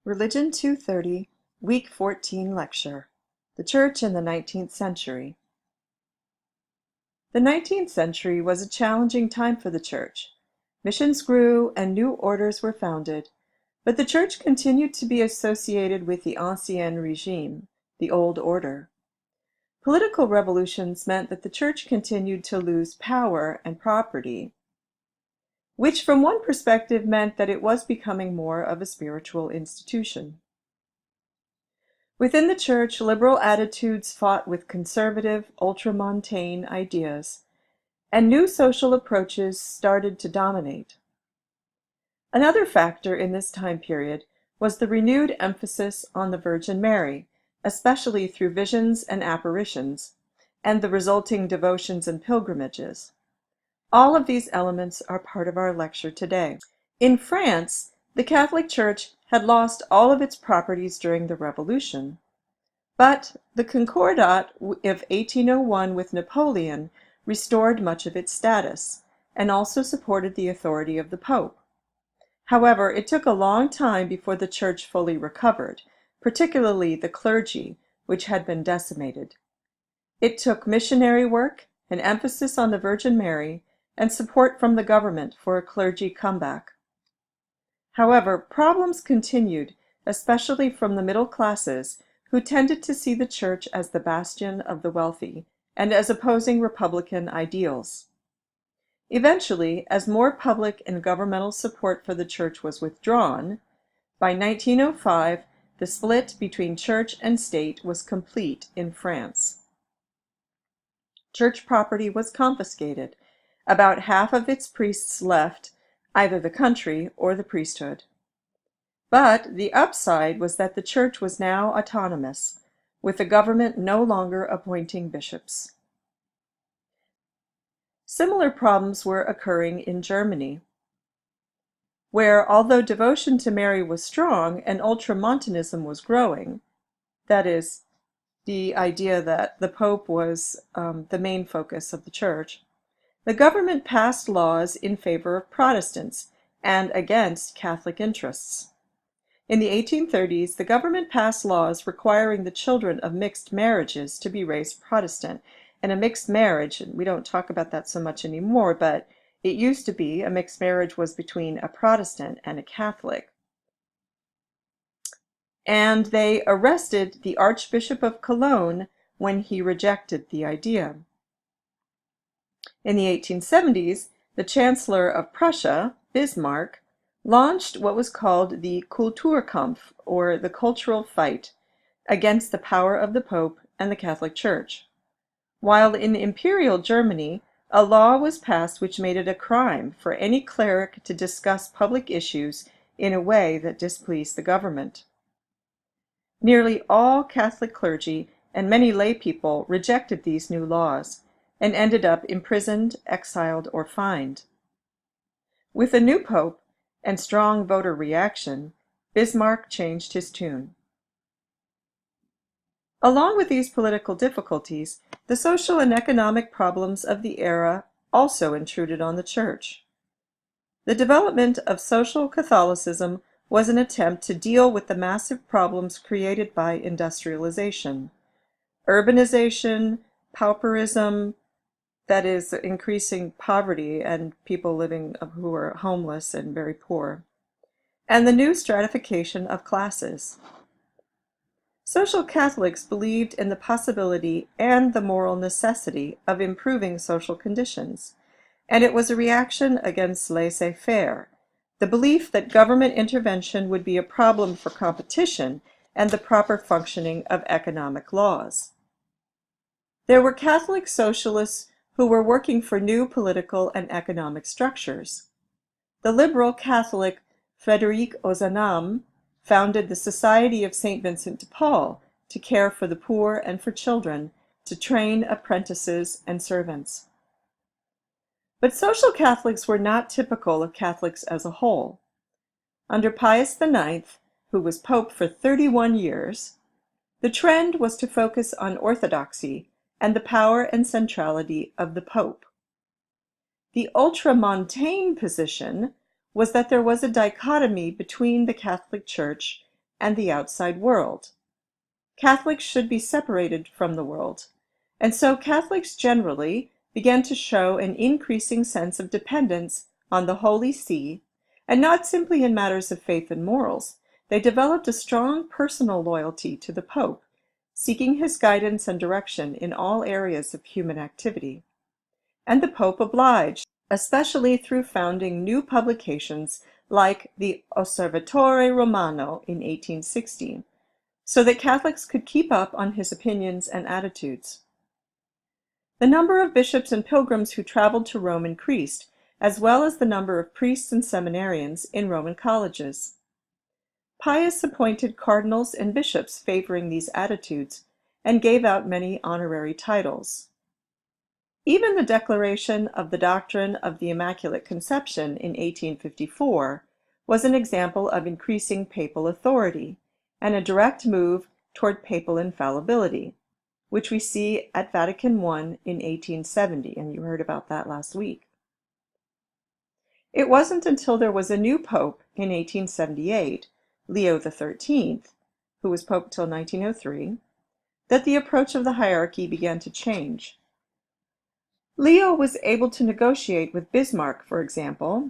Religion 230, Week 14 Lecture, The Church in the 19th Century. The 19th century was a challenging time for the Church. Missions grew and new orders were founded, but the Church continued to be associated with the Ancien Regime, the Old Order. Political revolutions meant that the Church continued to lose power and property, which from one perspective meant that it was becoming more of a spiritual institution. Within the Church, liberal attitudes fought with conservative, ultramontane ideas, and new social approaches started to dominate. Another factor in this time period was the renewed emphasis on the Virgin Mary, especially through visions and apparitions, and the resulting devotions and pilgrimages. All of these elements are part of our lecture today. In France, the Catholic Church had lost all of its properties during the Revolution, but the Concordat of 1801 with Napoleon restored much of its status, and also supported the authority of the Pope. However, it took a long time before the Church fully recovered, particularly the clergy, which had been decimated. It took missionary work, an emphasis on the Virgin Mary, and support from the government for a clergy comeback. However, problems continued, especially from the middle classes, who tended to see the Church as the bastion of the wealthy and as opposing Republican ideals. Eventually, as more public and governmental support for the Church was withdrawn, by 1905, the split between Church and state was complete in France. Church property was confiscated. About half of its priests left either the country or the priesthood. But the upside was that the Church was now autonomous, with the government no longer appointing bishops. Similar problems were occurring in Germany, where, although devotion to Mary was strong and ultramontanism was growing, that is, the idea that the Pope was the main focus of the Church, the government passed laws in favor of Protestants and against Catholic interests. In the 1830s, the government passed laws requiring the children of mixed marriages to be raised Protestant. And a mixed marriage, and we don't talk about that so much anymore, but it used to be a mixed marriage was between a Protestant and a Catholic. And they arrested the Archbishop of Cologne when he rejected the idea. In the 1870s, the Chancellor of Prussia, Bismarck, launched what was called the Kulturkampf, or the cultural fight, against the power of the Pope and the Catholic Church. While in Imperial Germany, a law was passed which made it a crime for any cleric to discuss public issues in a way that displeased the government. Nearly all Catholic clergy and many lay people rejected these new laws and ended up imprisoned, exiled, or fined. With a new pope and strong voter reaction, Bismarck changed his tune. Along with these political difficulties, the social and economic problems of the era also intruded on the Church. The development of social Catholicism was an attempt to deal with the massive problems created by industrialization, urbanization, pauperism, that is, increasing poverty and people living who are homeless and very poor, and the new stratification of classes. Social Catholics believed in the possibility and the moral necessity of improving social conditions, and it was a reaction against laissez-faire, the belief that government intervention would be a problem for competition and the proper functioning of economic laws. There were Catholic socialists who were working for new political and economic structures. The liberal Catholic Frédéric Ozanam founded the Society of St. Vincent de Paul to care for the poor and for children, to train apprentices and servants. But social Catholics were not typical of Catholics as a whole. Under Pius IX, who was Pope for 31 years, the trend was to focus on orthodoxy and the power and centrality of the Pope. The ultramontane position was that there was a dichotomy between the Catholic Church and the outside world. Catholics should be separated from the world, and so Catholics generally began to show an increasing sense of dependence on the Holy See, and not simply in matters of faith and morals. They developed a strong personal loyalty to the Pope, seeking his guidance and direction in all areas of human activity. And the Pope obliged, especially through founding new publications like the Osservatore Romano in 1816, so that Catholics could keep up on his opinions and attitudes. The number of bishops and pilgrims who traveled to Rome increased, as well as the number of priests and seminarians in Roman colleges. Pius appointed cardinals and bishops favoring these attitudes, and gave out many honorary titles. Even the declaration of the doctrine of the Immaculate Conception in 1854 was an example of increasing papal authority, and a direct move toward papal infallibility, which we see at Vatican I in 1870, and you heard about that last week. It wasn't until there was a new pope in 1878, Leo XIII, who was pope till 1903, that the approach of the hierarchy began to change. Leo was able to negotiate with Bismarck, for example,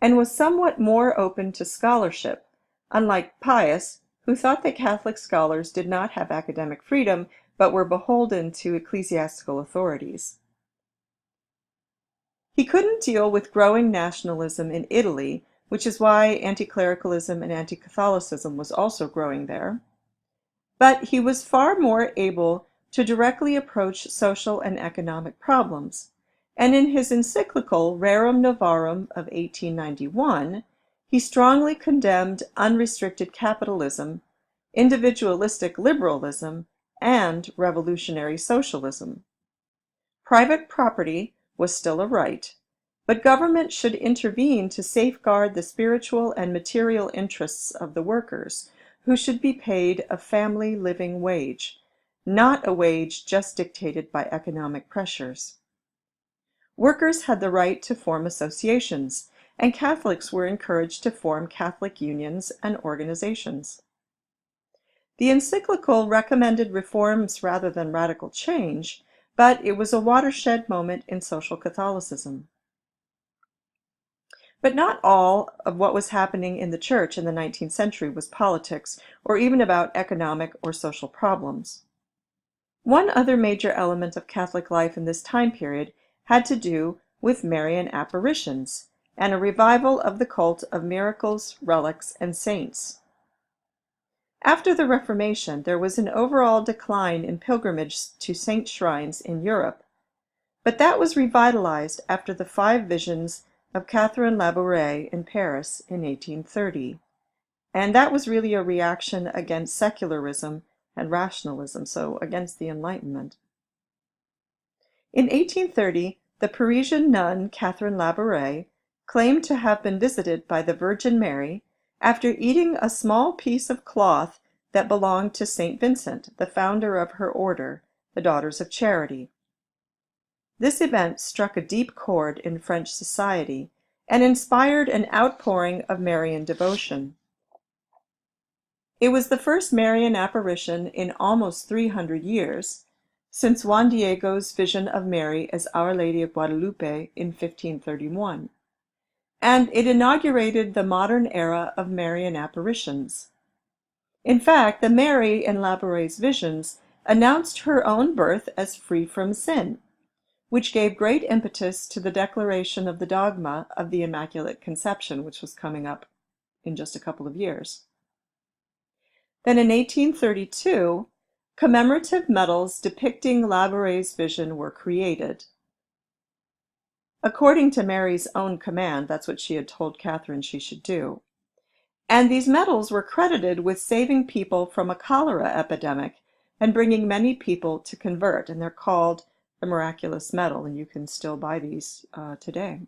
and was somewhat more open to scholarship, unlike Pius, who thought that Catholic scholars did not have academic freedom, but were beholden to ecclesiastical authorities. He couldn't deal with growing nationalism in Italy, which is why anti-clericalism and anti-Catholicism was also growing there. But he was far more able to directly approach social and economic problems, and in his encyclical Rerum Novarum of 1891, he strongly condemned unrestricted capitalism, individualistic liberalism, and revolutionary socialism. Private property was still a right, but government should intervene to safeguard the spiritual and material interests of the workers, who should be paid a family living wage, not a wage just dictated by economic pressures. Workers had the right to form associations, and Catholics were encouraged to form Catholic unions and organizations. The encyclical recommended reforms rather than radical change, but it was a watershed moment in social Catholicism. But not all of what was happening in the Church in the 19th century was politics, or even about economic or social problems. One other major element of Catholic life in this time period had to do with Marian apparitions, and a revival of the cult of miracles, relics, and saints. After the Reformation, there was an overall decline in pilgrimage to saint shrines in Europe, but that was revitalized after the 5 visions of Catherine Labouré in Paris in 1830, and that was really a reaction against secularism and rationalism, so against the Enlightenment. In 1830, the Parisian nun Catherine Labouré claimed to have been visited by the Virgin Mary after eating a small piece of cloth that belonged to Saint Vincent, the founder of her order, the Daughters of Charity. This event struck a deep chord in French society and inspired an outpouring of Marian devotion. It was the first Marian apparition in almost 300 years, since Juan Diego's vision of Mary as Our Lady of Guadalupe in 1531, and it inaugurated the modern era of Marian apparitions. In fact, the Mary in Labourè's visions announced her own birth as free from sin, which gave great impetus to the declaration of the dogma of the Immaculate Conception, which was coming up in just a couple of years. Then in 1832, commemorative medals depicting Labourè's vision were created. According to Mary's own command, that's what she had told Catherine she should do. And these medals were credited with saving people from a cholera epidemic and bringing many people to convert, and they're called the Miraculous Medal, and you can still buy these today.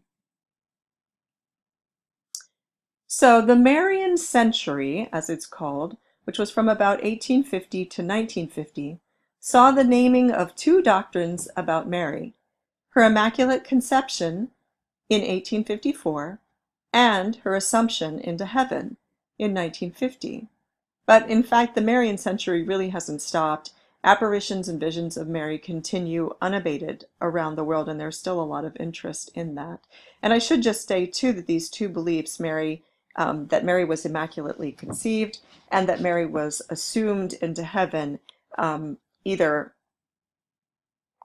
So the Marian century, as it's called, which was from about 1850 to 1950, saw the naming of 2 doctrines about Mary: her Immaculate Conception in 1854 and her Assumption into Heaven in 1950. But in fact, the Marian century really hasn't stopped. Apparitions and visions of Mary continue unabated around the world, and there's still a lot of interest in that. And I should just say, too, that these two beliefs, that Mary was immaculately conceived and that Mary was assumed into heaven, either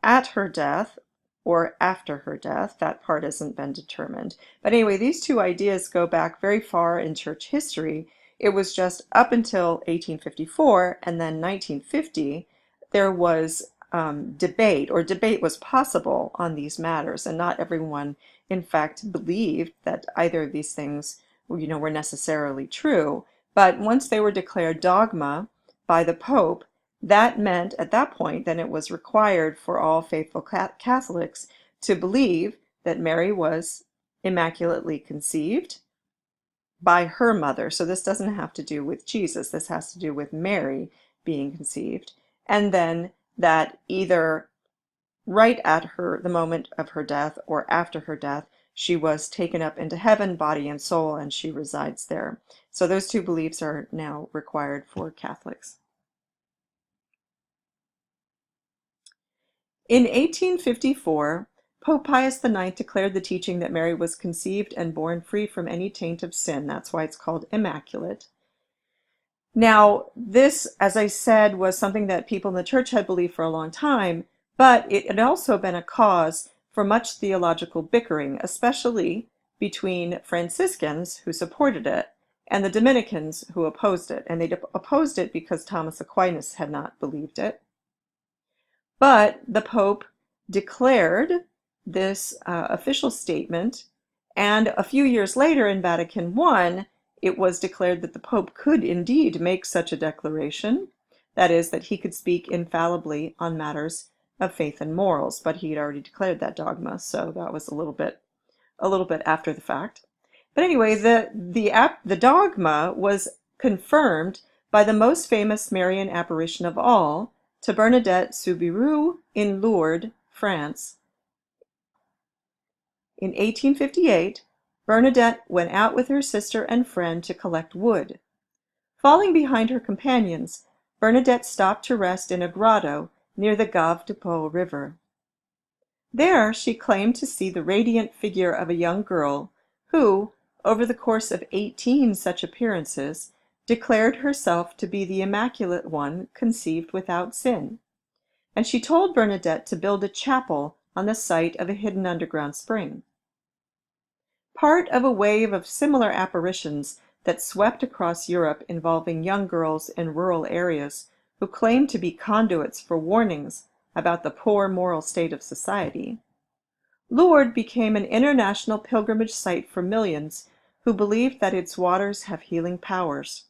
at her death or after her death. That part hasn't been determined. But anyway, these two ideas go back very far in church history. It was just up until 1854 and then 1950, there was debate, or debate was possible on these matters, and not everyone, in fact, believed that either of these things, were necessarily true. But once they were declared dogma by the Pope, that meant at that point then it was required for all faithful Catholics to believe that Mary was immaculately conceived by her mother. So this doesn't have to do with Jesus. This has to do with Mary being conceived. And then that either right at the moment of her death or after her death, she was taken up into heaven, body and soul, and she resides there. So those two beliefs are now required for Catholics. In 1854, Pope Pius IX declared the teaching that Mary was conceived and born free from any taint of sin. That's why it's called immaculate. Now, this, as I said, was something that people in the church had believed for a long time, but it had also been a cause for much theological bickering, especially between Franciscans, who supported it, and the Dominicans, who opposed it. And they opposed it because Thomas Aquinas had not believed it. But the Pope declared this official statement, and a few years later in Vatican I, it was declared that the Pope could indeed make such a declaration, that is, that he could speak infallibly on matters of faith and morals, but he had already declared that dogma, so that was a little bit after the fact. But anyway, the dogma was confirmed by the most famous Marian apparition of all, to Bernadette Soubirous in Lourdes, France. In 1858, Bernadette went out with her sister and friend to collect wood. Falling behind her companions, Bernadette stopped to rest in a grotto near the Gave de Pau River. There she claimed to see the radiant figure of a young girl who, over the course of 18 such appearances, declared herself to be the Immaculate One conceived without sin, and she told Bernadette to build a chapel on the site of a hidden underground spring. Part of a wave of similar apparitions that swept across Europe involving young girls in rural areas who claimed to be conduits for warnings about the poor moral state of society, Lourdes became an international pilgrimage site for millions who believed that its waters have healing powers.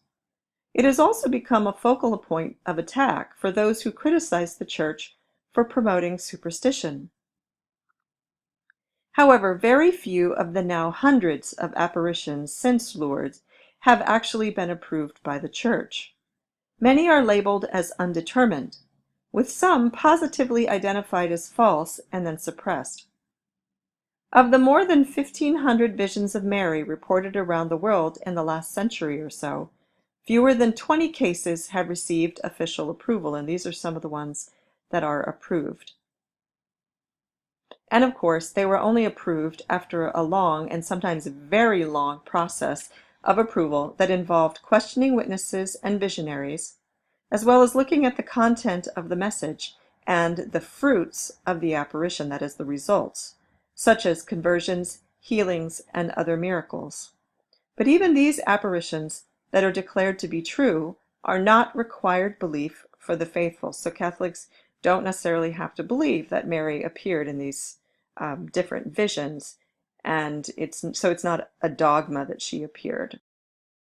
It has also become a focal point of attack for those who criticize the Church for promoting superstition. However, very few of the now hundreds of apparitions since Lourdes have actually been approved by the Church. Many are labeled as undetermined, with some positively identified as false and then suppressed. Of the more than 1,500 visions of Mary reported around the world in the last century or so, fewer than 20 cases have received official approval, and these are some of the ones that are approved. And of course, they were only approved after a long and sometimes very long process of approval that involved questioning witnesses and visionaries, as well as looking at the content of the message and the fruits of the apparition, that is, the results, such as conversions, healings, and other miracles. But even these apparitions that are declared to be true are not required belief for the faithful. So Catholics don't necessarily have to believe that Mary appeared in these different visions, and it's not a dogma that she appeared.